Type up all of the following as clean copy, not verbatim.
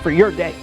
for your day.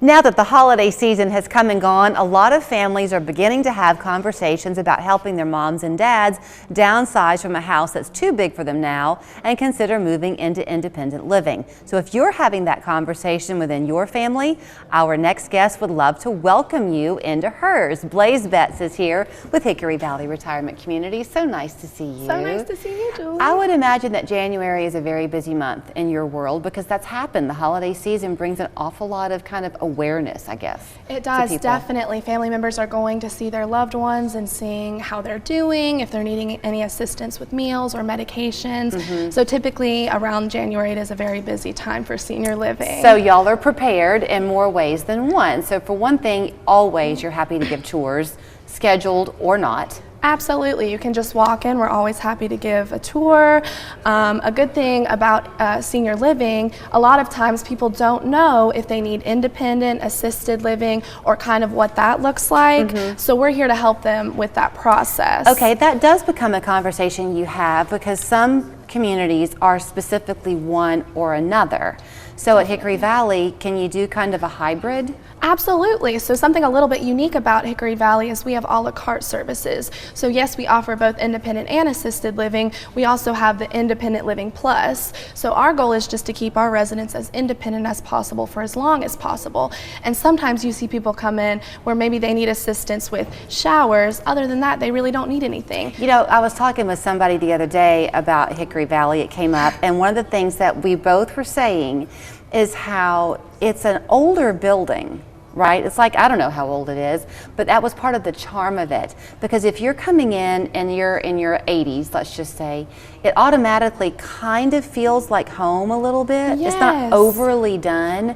Now that the holiday season has come and gone, a lot of families are beginning to have conversations about helping their moms and dads downsize from a house that's too big for them now and consider moving into independent living. So if you're having that conversation within your family, our next guest would love to welcome you into hers. Blaze Betts is here with Hickory Valley Retirement Community. So nice to see you. So nice to see you, Julie. I would imagine that January is a very busy month in your world because that's happened. The holiday season brings an awful lot of kind of awareness, I guess. It does, definitely. Family members are going to see their loved ones and seeing how they're doing, if they're needing any assistance with meals or medications. So typically around January it is a very busy time for senior living. So y'all are prepared in more ways than one. So for one thing, always you're happy to give tours, scheduled or not. Absolutely. You can just walk in. We're always happy to give a tour. A good thing about senior living, a lot of times people don't know if they need independent, assisted living, or kind of what that looks like. So we're here to help them with that process. Okay, that does become a conversation you have because some communities are specifically one or another. So at Hickory Valley, can you do kind of a hybrid? Absolutely. So something a little bit unique about Hickory Valley is we have a la carte services. So yes, we offer both independent and assisted living. We also have the Independent Living Plus. So our goal is just to keep our residents as independent as possible for as long as possible. And sometimes you see people come in where maybe they need assistance with showers. Other than that, they really don't need anything. You know, I was talking with somebody the other day about Hickory Valley. It came up, and one of the things that we both were saying is how it's an older building, right? It's like, I don't know how old it is, but that was part of the charm of it. Because if you're coming in and you're in your 80s, let's just say, it automatically kind of feels like home a little bit. Yes. It's not overly done.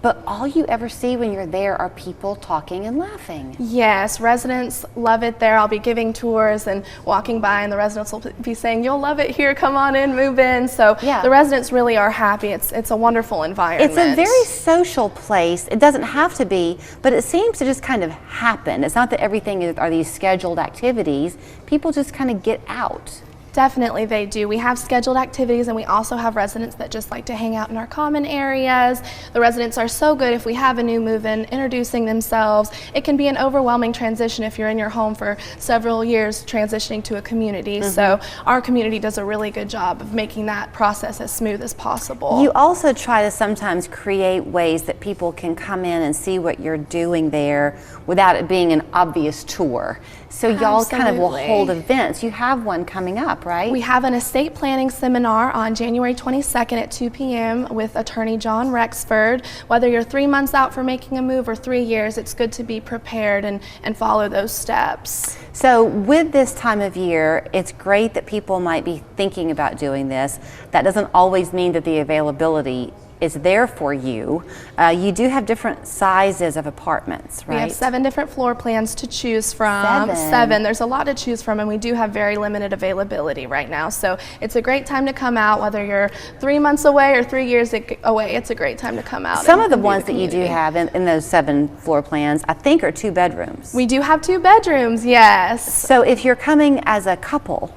But all you ever see when you're there are people talking and laughing. Yes, residents love it there. I'll be giving tours and walking by and the residents will be saying, you'll love it here, come on in, move in. So yeah, the residents really are happy. It's a wonderful environment. It's a very social place. It doesn't have to be, but it seems to just kind of happen. It's not that everything are these scheduled activities. People just kind of get out. Definitely they do. We have scheduled activities and we also have residents that just like to hang out in our common areas. The residents are so good if we have a new move-in introducing themselves. It can be an overwhelming transition if you're in your home for several years transitioning to a community. So our community does a really good job of making that process as smooth as possible. You also try to sometimes create ways that people can come in and see what you're doing there without it being an obvious tour. So y'all kind of will hold events. You have one coming up, right? We have an estate planning seminar on January 22nd at 2 p.m. with attorney John Rexford. Whether you're 3 months out for making a move or 3 years, it's good to be prepared and follow those steps. So with this time of year, it's great that people might be thinking about doing this. That doesn't always mean that the availability is there for you. You do have different sizes of apartments, right? We have 7 different floor plans to choose from. 7. There's a lot to choose from, and we do have very limited availability right now. So it's a great time to come out, whether you're 3 months away or 3 years away. It's a great time to come out. Some of the ones that you do have in those 7 floor plans, I think, are 2 bedrooms. We do have 2 bedrooms, yes. So if you're coming as a couple,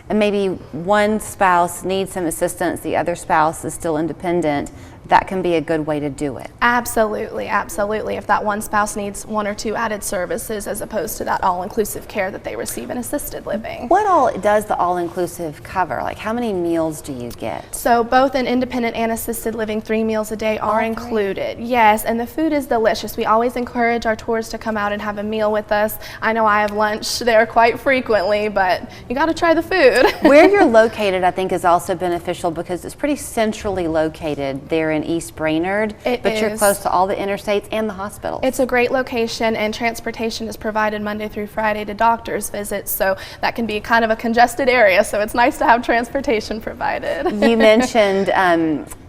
and maybe one spouse needs some assistance, the other spouse is still independent, that can be a good way to do it. Absolutely, absolutely. If that one spouse needs 1 or 2 added services as opposed to that all-inclusive care that they receive in assisted living. What all does the all-inclusive cover? Like how many meals do you get? So both in independent and assisted living, 3 meals a day are included. Yes, and the food is delicious. We always encourage our tours to come out and have a meal with us. I know I have lunch there quite frequently, but you got to try the food. Where you're located, I think, is also beneficial because it's pretty centrally located there in East Brainerd, but you're close to all the interstates and the hospitals. It's a great location, and transportation is provided Monday through Friday to doctor's visits, so that can be kind of a congested area, so it's nice to have transportation provided. You mentioned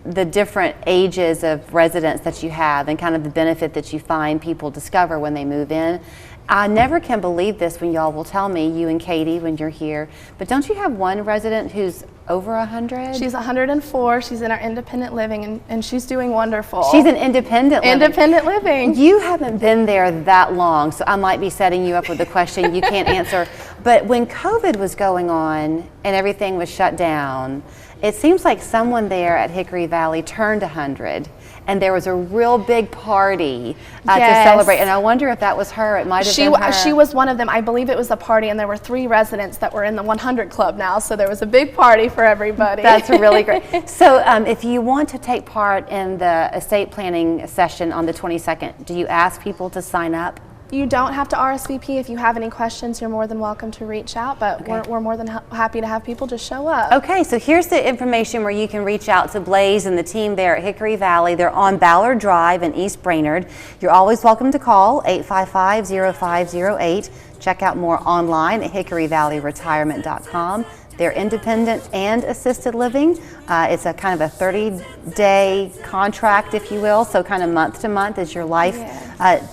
the different ages of residents that you have and kind of the benefit that you find people discover when they move in. I never can believe this when y'all will tell me, you and Katie, when you're here, but don't you have one resident who's over 100? She's 104. She's in our independent living, and she's doing wonderful. She's an independent living. Independent living. You haven't been there that long, so I might be setting you up with a question you can't answer. But when COVID was going on and everything was shut down, it seems like someone there at Hickory Valley turned 100 and there was a real big party to Yes. celebrate. And I wonder if that was her. It might have been her. She was one of them. I believe it was a party, and there were 3 residents that were in the 100 Club now, so there was a big party for everybody. That's really great. So if you want to take part in the estate planning session on the 22nd, do you ask people to sign up? You don't have to RSVP. If you have any questions, you're more than welcome to reach out, but we're more than happy to have people just show up. Okay, so here's the information where you can reach out to Blaze and the team there at Hickory Valley. They're on Ballard Drive in East Brainerd. You're always welcome to call 855-0508. Check out more online at hickoryvalleyretirement.com. They're independent and assisted living. It's a kind of a 30-day contract, if you will, so kind of month to month as your life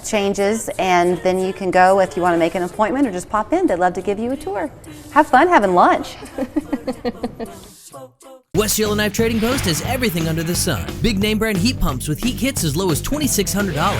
changes, and then you can go if you want to make an appointment or just pop in. They'd love to give you a tour. Have fun having lunch. West Yellowknife Trading Post has everything under the sun. Big name brand heat pumps with heat kits as low as $2,600.